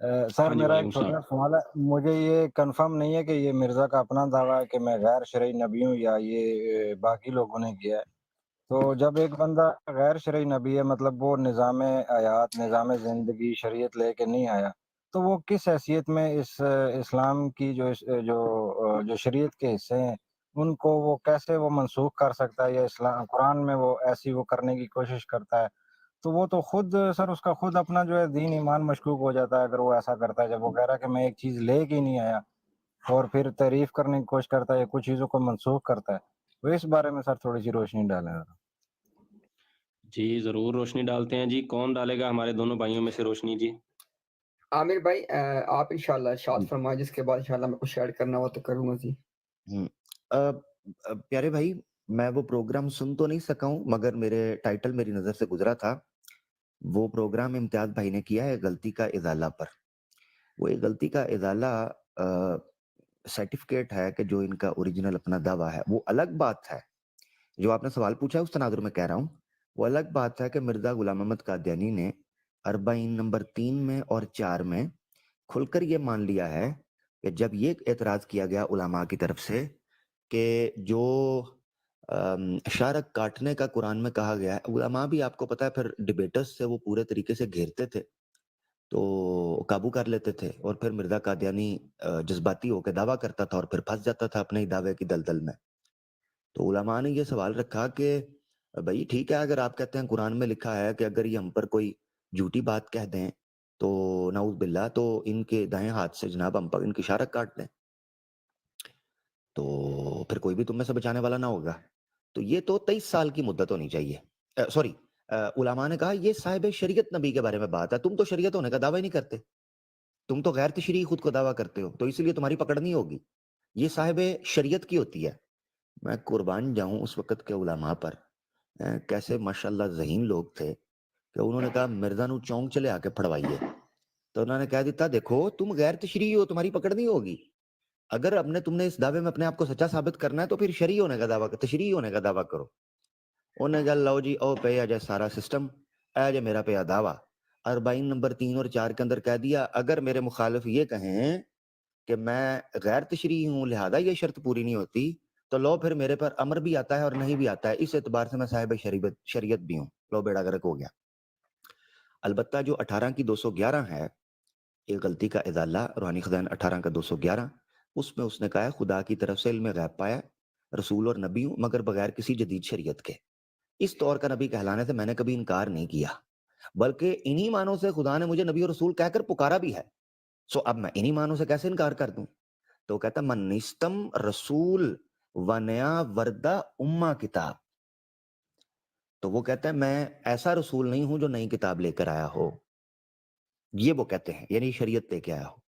سر ہاں جی میرا وعلیکم ایک چھوٹا السلام۔ سوال ہے، مجھے یہ کنفرم نہیں ہے کہ یہ مرزا کا اپنا دعویٰ ہے کہ میں غیر شرعی نبی ہوں یا یہ باقی لوگوں نے کیا ہے۔ تو جب ایک بندہ غیر شرعی نبی ہے، مطلب وہ نظام حیات، نظام زندگی، شریعت لے کے نہیں آیا، تو وہ کس حیثیت میں اس اسلام کی جو شریعت کے حصے ہیں ان کو وہ کیسے وہ منسوخ کر سکتا ہے، یا اسلام قرآن میں وہ ایسی وہ کرنے کی کوشش کرتا ہے؟ تو وہ تو خود سر اس کا خود اپنا جو ہے دین ایمان مشکوک ہو جاتا ہے اگر وہ ایسا کرتا ہے، جب وہ کہہ رہا ہے کہ میں ایک چیز لے کے ہی نہیں آیا اور پھر تعریف کرنے کی کوشش کرتا ہے یا کچھ چیزوں کو منسوخ کرتا ہے۔ تو اس بارے میں سر تھوڑی سی روشنی ڈالیں ذرا۔ جی ضرور روشنی ڈالتے ہیں جی، کون ڈالے گا ہمارے دونوں بھائیوں میں سے روشنی جی؟ عامر بھائی آپ انشاءاللہ ارشاد فرمائیں، جس کے بعد انشاءاللہ میں کچھ ایڈ کرنا ہو تو کروں گا جی۔ پیارے بھائی، میں وہ پروگرام سن تو نہیں سکا ہوں، مگر میرے ٹائٹل میری نظر سے گزرا تھا۔ وہ پروگرام امتیاز بھائی نے کیا ہے غلطی کا ازالہ پر۔ وہ ایک غلطی کا ازالہ سرٹیفکیٹ ہے کہ جو ان کا اوریجنل اپنا دعویٰ ہے، وہ الگ بات ہے۔ جو آپ نے سوال پوچھا ہے اس تناظر میں کہہ رہا ہوں، وہ الگ بات ہے کہ مرزا غلام احمد قادیانی نے 40 نمبر 3 میں اور 4 میں کھل کر یہ مان لیا ہے کہ جب یہ اعتراض کیا گیا علماء کی طرف سے کہ جو اشارت کاٹنے کا قرآن میں کہا گیا ہے، علماء بھی آپ کو پتا ہے پھر ڈیبیٹرز سے وہ پورے طریقے سے گھیرتے تھے تو قابو کر لیتے تھے، اور پھر مرزا قادیانی جذباتی ہو کے دعویٰ کرتا تھا اور پھر پھنس جاتا تھا اپنے ہی دعوے کی دلدل میں۔ تو علماء نے یہ سوال رکھا کہ بھائی ٹھیک ہے، اگر آپ کہتے ہیں قرآن میں لکھا ہے کہ اگر یہ ہم پر کوئی جھوٹی بات کہہ دیں تو نعوذ باللہ، تو ان کے دائیں ہاتھ سے جناب ہم پر ان کی اشارت کاٹ دیں تو پھر کوئی بھی تم میں سے بچانے والا نہ ہوگا۔ تو یہ تو 23 سال کی مدت ہونی چاہیے۔ سوری، علماء نے کہا یہ صاحب شریعت نبی کے بارے میں بات ہے، تم تو شریعت ہونے کا دعویٰ ہی نہیں کرتے، تم تو غیر تشریعی خود کو دعویٰ کرتے ہو، تو اس لیے تمہاری پکڑ نہیں ہوگی، یہ صاحب شریعت کی ہوتی ہے۔ میں قربان جاؤں اس وقت کے علماء پر، کیسے ماشاءاللہ ذہین لوگ تھے کہ انہوں نے کہا مرزا نو چونک چلے آ کے پھڑوائیے، تو انہوں نے کہہ دیتا دیکھو تم غیر تشریعی ہو، تمہاری پکڑ نہیں ہوگی، اگر تم نے اس دعوے میں اپنے آپ کو سچا ثابت کرنا ہے تو پھر شرعی ہونے کا دعویٰ، تشریعی ہونے کا دعویٰ کرو۔ انہوں نے کہا لو جی او پہ آ جائے سارا سسٹم، اے جائے میرا پہ دعویٰ 40 نمبر 3 اور 4 کے اندر کہہ دیا اگر میرے مخالف یہ کہیں کہ میں غیر تشریعی ہوں لہذا یہ شرط پوری نہیں ہوتی تو لو پھر میرے پر امر بھی آتا ہے اور نہیں بھی آتا ہے، اس اعتبار سے میں صاحب شریعت بھی ہوں، لو بیڑا غرق ہو گیا۔ البتہ جو 18 کی 211 ہے، ایک غلطی کا ازالہ روحانی خزائن 18 کا 211، اس میں اس نے کہا ہے خدا کی طرف سے علم غیب پایا، رسول اور نبی ہوں مگر بغیر کسی جدید شریعت کے۔ اس طور کا نبی کہلانے سے میں نے کبھی انکار نہیں کیا، بلکہ انہی معنوں سے خدا نے مجھے نبی اور رسول کہہ کر پکارا بھی ہے۔ سو اب میں انہی معنوں سے کیسے انکار کر دوں؟ تو کہتا من نستم رسول و نیا وردہ امہ کتاب، تو وہ کہتا ہے میں ایسا رسول نہیں ہوں جو نئی کتاب لے کر آیا ہو، یہ وہ کہتے ہیں یعنی شریعت لے کے آیا ہو۔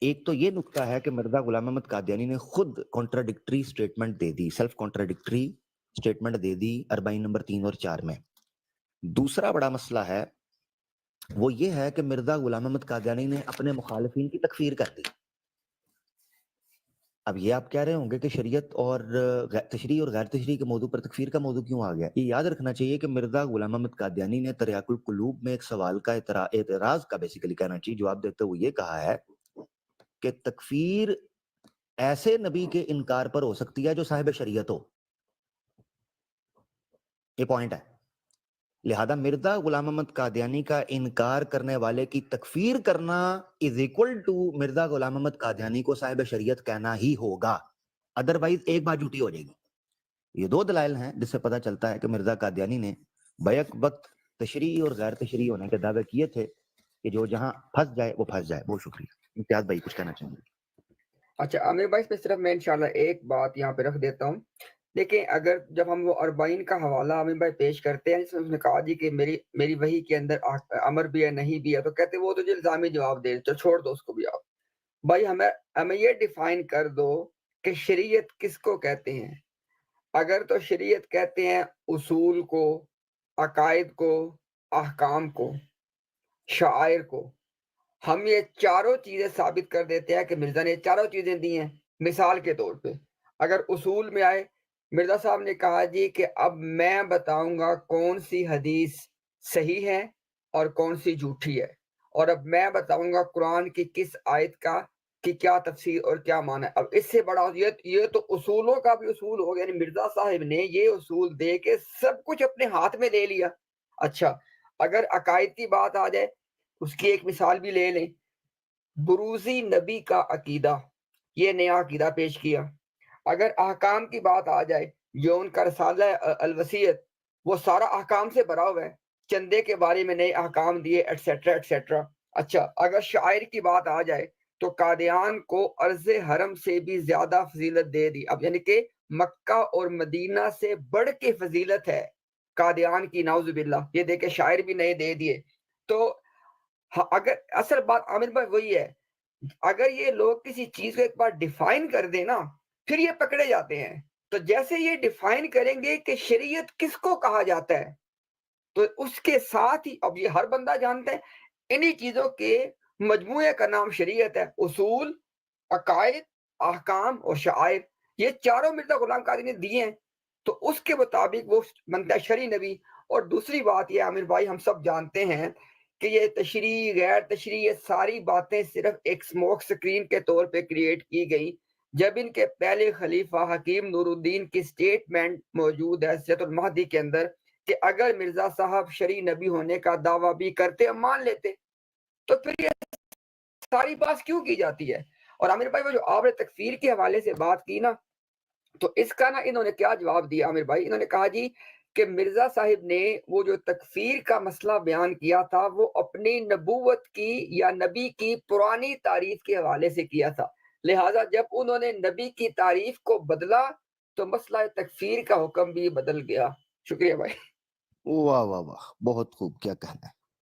ایک تو یہ نکتہ ہے کہ مرزا غلام احمد قادیانی نے خود کانٹراڈکٹری سٹیٹمنٹ دے دی، سیلف کانٹراڈکٹری سٹیٹمنٹ دے دی 40 نمبر 3 اور 4 میں۔ دوسرا بڑا مسئلہ ہے وہ یہ ہے کہ مرزا غلام احمد قادیانی نے اپنے مخالفین کی تکفیر کر دی۔ اب یہ آپ کہہ رہے ہوں گے کہ شریعت اور تشریع اور غیر تشریع کے موضوع پر تکفیر کا موضوع کیوں آ گیا؟ یہ یاد رکھنا چاہیے کہ مرزا غلام احمد قادیانی نے تریاق القلوب میں ایک سوال کا اعتراض کا بیسیکلی کہنا چاہیے جواب دیتے ہوئے یہ کہا ہے کہ تکفیر ایسے نبی کے انکار پر ہو سکتی ہے جو صاحب شریعت ہو، یہ پوائنٹ ہے۔ لہذا مرزا غلام احمد قادیانی کا انکار کرنے والے کی تکفیر کرنا is equal to Mirza Ghulam Ahmad Qadiani کو صاحب شریعت کہنا ہی ہوگا، ادروائز ایک بات جھوٹی ہو جائے گی۔ یہ دو دلائل ہیں جس سے پتہ چلتا ہے کہ مرزا قادیانی نے بیک وقت تشریعی اور غیر تشریعی ہونے کے دعوے کیے تھے کہ جو جہاں پھنس جائے وہ پھنس جائے۔ بہت شکریہ۔ امتیاز بھائی کچھ کہنا چاہیں گے؟ اچھا عامر بھائی، اس پہ صرف میں انشاءاللہ ایک بات یہاں پہ رکھ دیتا ہوں۔ دیکھیں اگر جب ہم وہ 40 کا حوالہ عامر بھائی پیش کرتے ہیں، جس میں اس نے کہا جی کہ میری وحی کے اندر امر بھی ہے نہیں بھی ہے، تو کہتے ہیں وہ تو جو الزامی جواب دے، تو چھوڑ دو اس کو بھی آپ۔ بھائی ہمیں یہ ڈیفائن کر دو کہ شریعت کس کو کہتے ہیں۔ اگر تو شریعت کہتے ہیں اصول کو، عقائد کو، احکام کو، شعائر کو، ہم یہ چاروں چیزیں ثابت کر دیتے ہیں کہ مرزا نے چاروں چیزیں دی ہیں۔ مثال کے طور پہ اگر اصول میں آئے، مرزا صاحب نے کہا جی کہ اب میں بتاؤں گا کون سی حدیث صحیح ہے اور کون سی جھوٹی ہے، اور اب میں بتاؤں گا قرآن کی کس آیت کا کی کیا تفسیر اور کیا معنی ہے۔ اب اس سے بڑا یہ تو اصولوں کا بھی اصول ہو گیا، یعنی مرزا صاحب نے یہ اصول دے کے سب کچھ اپنے ہاتھ میں لے لیا۔ اچھا اگر عقائد کی بات آ جائے، اس کی ایک مثال بھی لے لیں، بروزی نبی کا عقیدہ، یہ نیا عقیدہ پیش کیا۔ اگر احکام کی بات آ جائے، جو ان کا رسالہ الوصیت، وہ سارا احکام سے بھرا ہوا ہے، چندے کے بارے میں نئے احکام دیے ایٹسیٹرا ایٹسیٹرا۔ اچھا اگر شاعر کی بات آ جائے تو قادیان کو ارض حرم سے بھی زیادہ فضیلت دے دی، اب یعنی کہ مکہ اور مدینہ سے بڑھ کے فضیلت ہے قادیان کی، نعوذ باللہ، یہ دیکھے شاعر بھی نئے دے دیے۔ تو اگر اصل بات عامر بھائی وہی ہے، اگر یہ لوگ کسی چیز کو ایک بار ڈیفائن کر دیں نا، پھر یہ پکڑے جاتے ہیں۔ تو جیسے یہ ڈیفائن کریں گے کہ شریعت کس کو کہا جاتا ہے، تو اس کے ساتھ ہی اب یہ ہر بندہ جانتا ہے انہی چیزوں کے مجموعے کا نام شریعت ہے، اصول، عقائد، احکام اور شعائر، یہ چاروں مرزا غلام قادری نے دیے ہیں، تو اس کے مطابق وہ بنتا ہے شرعی نبی۔ اور دوسری بات یہ عامر بھائی، ہم سب جانتے ہیں کہ یہ تشریع غیر تشریع یہ ساری باتیں صرف ایک سموک سکرین کے طور پہ کریٹ کی گئی۔ جب ان کے پہلے خلیفہ حکیم نور الدین کی سٹیٹمنٹ موجود ہے سیرت المہدی کے اندر کہ اگر مرزا صاحب شرعی نبی ہونے کا دعویٰ بھی کرتے ہم مان لیتے، تو پھر یہ ساری بات کیوں کی جاتی ہے؟ اور عامر بھائی وہ جو آپ نے تکفیر کے حوالے سے بات کی نا، تو اس کا نا انہوں نے کیا جواب دیا عامر بھائی، انہوں نے کہا جی کہ مرزا صاحب نے وہ جو تکفیر کا مسئلہ بیان کیا تھا وہ اپنی نبوت کی یا نبی کی پرانی تعریف کے حوالے سے کیا تھا، لہٰذا جب انہوں نے نبی کی تعریف کو بدلا تو مسئلہ تکفیر کا حکم بھی بدل گیا۔ شکریہ بھائی۔ واہ واہ واہ، بہت خوب، کیا کہنا ہے۔